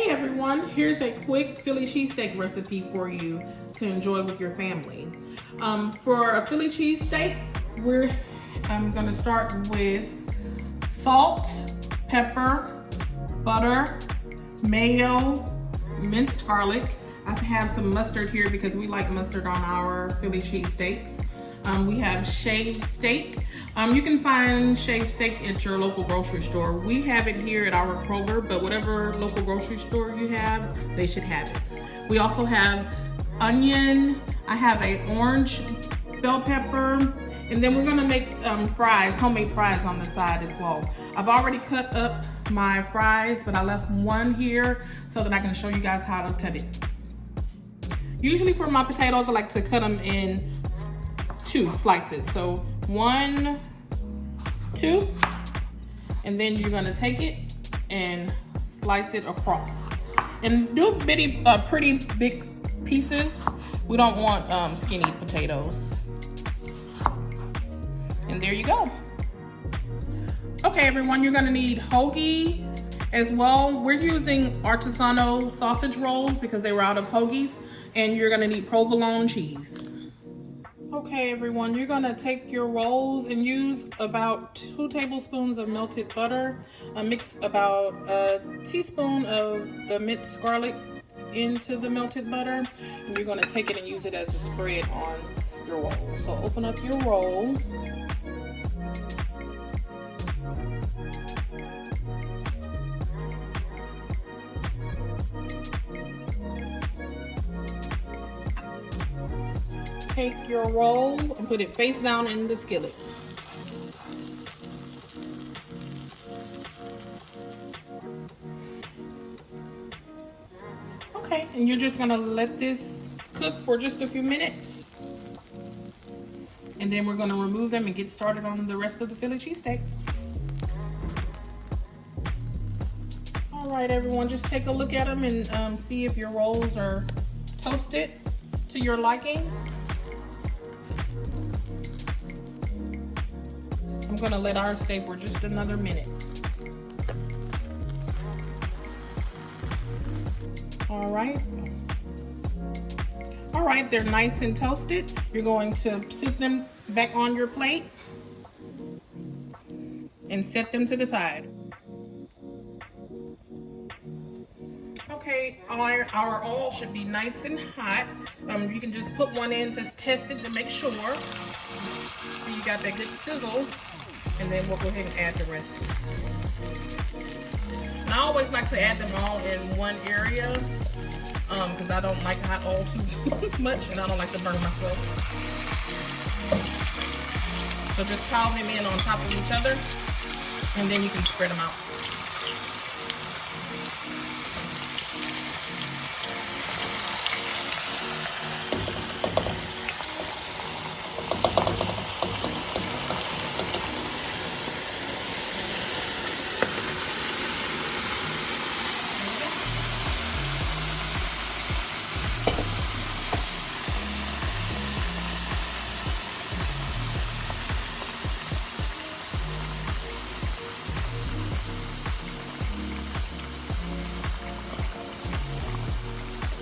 Hey everyone, here's a quick Philly cheesesteak recipe for you to enjoy with your family. For a Philly cheesesteak, I'm gonna start with salt, pepper, butter, mayo, minced garlic. I have some mustard here because we like mustard on our Philly cheesesteaks. We have shaved steak. You can find shaved steak at your local grocery store. We have it here at our Kroger, but whatever local grocery store you have, they should have it. We also have onion. I have an orange bell pepper, and then we're gonna make fries, homemade fries on the side as well. I've already cut up my fries, but I left one here so that I can show you guys how to cut it. Usually for my potatoes, I like to cut them in 2 slices. So 1, 2, and then you're gonna take it and slice it across. And do pretty big pieces. We don't want skinny potatoes. And there you go. Okay, everyone, you're gonna need hoagies as well. We're using artisanal sausage rolls because they were out of hoagies, and you're gonna need provolone cheese. Okay, everyone, you're gonna take your rolls and use about 2 tablespoons of melted butter. Mix about a teaspoon of the minced garlic into the melted butter, and you're gonna take it and use it as a spread on your roll. So open up your roll. Take your roll and put it face down in the skillet. Okay, and you're just gonna let this cook for just a few minutes. And then we're gonna remove them and get started on the rest of the Philly cheesesteak. All right, everyone, just take a look at them and see if your rolls are toasted to your liking. I'm gonna let ours stay for just another minute. All right, they're nice and toasted. You're going to sit them back on your plate and set them to the side. Okay, our oil should be nice and hot. You can just put one in to test it to make sure. So you got that good sizzle. And then we'll go ahead and add the rest. And I always like to add them all in one area because I don't like hot oil too much and I don't like to burn myself. So just pile them in on top of each other and then you can spread them out.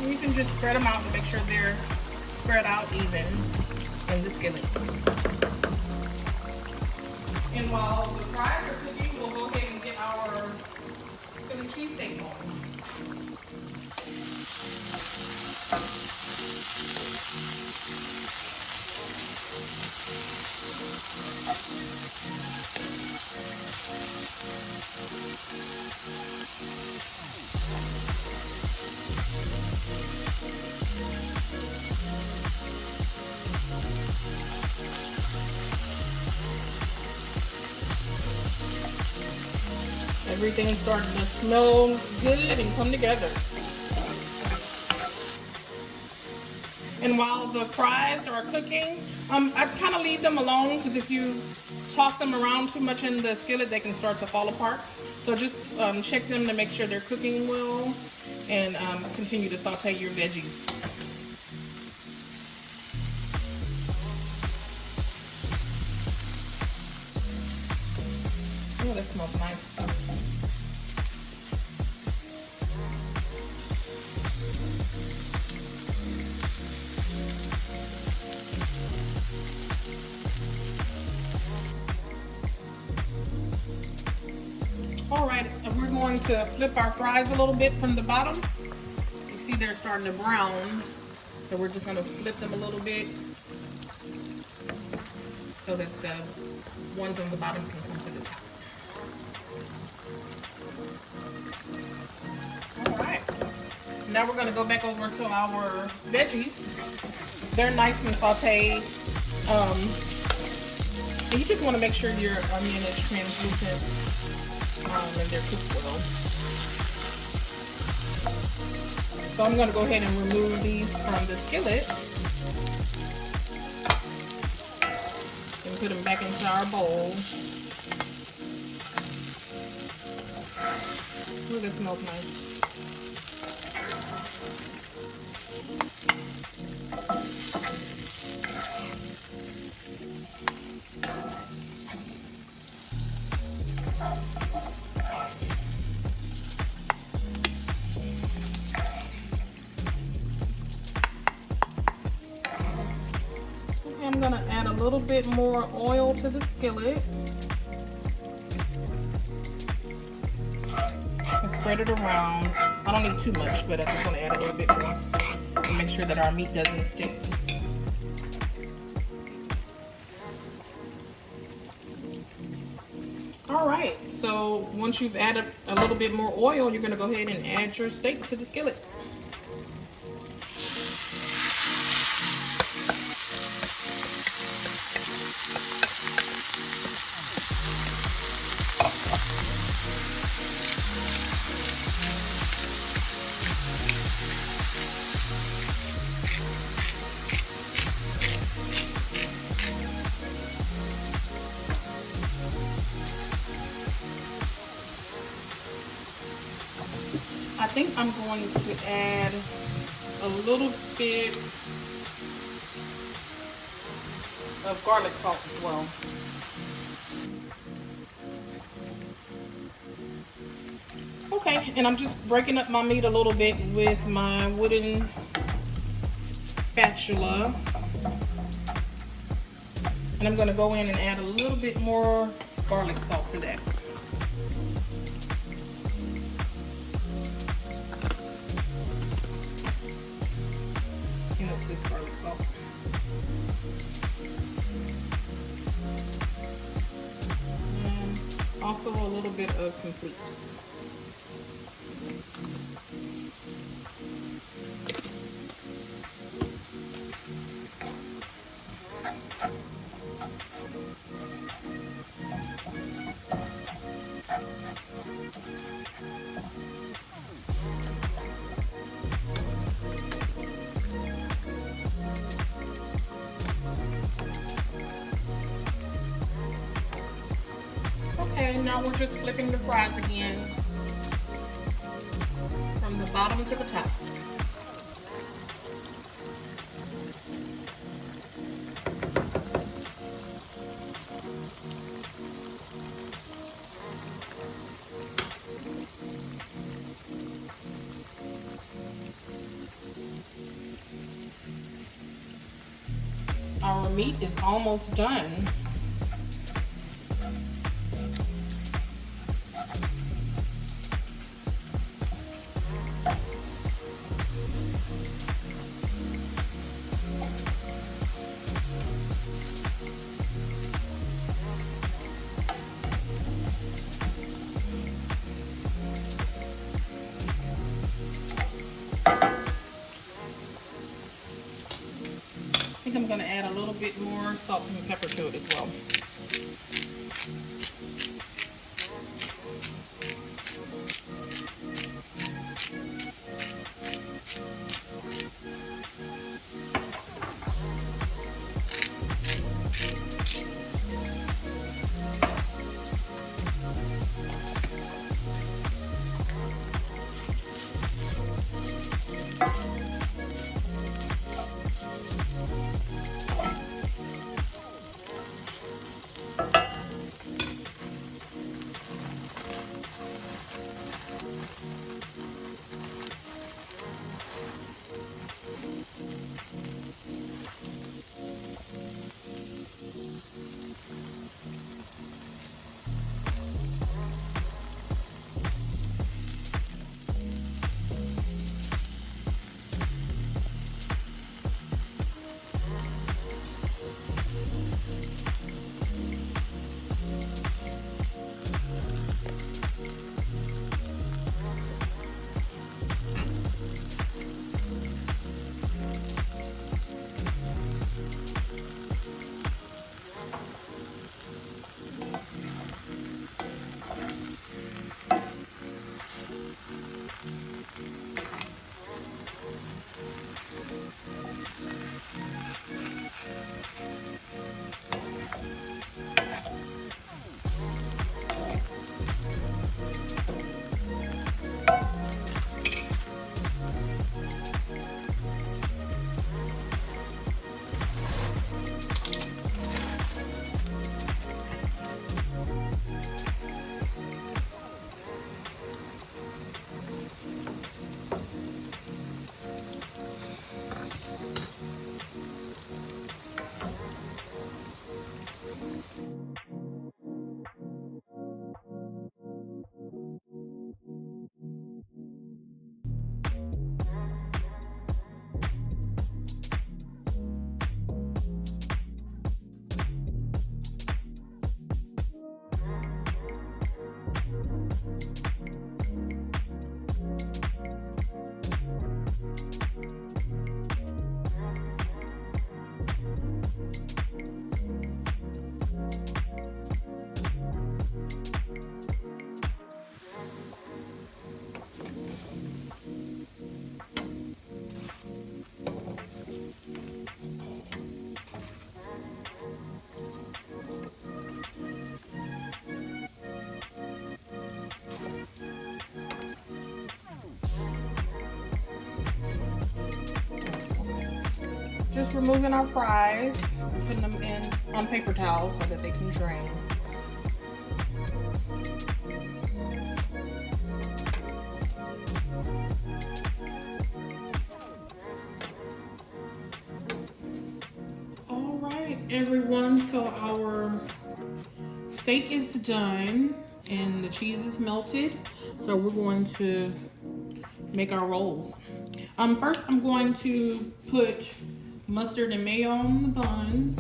You can just spread them out to make sure they're spread out even in the skillet. And while the fries are cooking, we'll go ahead and get our Philly cheesesteak going. Everything is starting to smell good and come together. And while the fries are cooking, I kind of leave them alone because if you toss them around too much in the skillet, they can start to fall apart. So just check them to make sure they're cooking well and continue to saute your veggies. Oh, that smells nice. All right, we're going to flip our fries a little bit from the bottom. You see they're starting to brown. So we're just gonna flip them a little bit so that the ones on the bottom can come to the top. All right, now we're gonna go back over to our veggies. They're nice and sauteed. And you just wanna make sure your onion is translucent and they're cooked well. So I'm gonna go ahead and remove these from the skillet and put them back into our bowl. Ooh, that smells nice. I'm gonna add a little bit more oil to the skillet and spread it around. I don't need too much, but I just want to add a little bit more to make sure that our meat doesn't stick. All right, so once you've added a little bit more oil, you're gonna go ahead and add your steak to the skillet. I think I'm going to add a little bit of garlic salt as well. Okay, and I'm just breaking up my meat a little bit with my wooden spatula. And I'm going to go in and add a little bit more garlic salt to that. This garlic salt. And also a little bit of complete. Okay, now we're just flipping the fries again from the bottom to the top. Our meat is almost done. I think I'm going to add a little bit more salt and pepper to it as well. just removing our fries, putting them in on paper towels so that they can drain. All right, everyone, so our steak is done and the cheese is melted. So we're going to make our rolls. First I'm going to put mustard and mayo on the buns.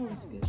That's good.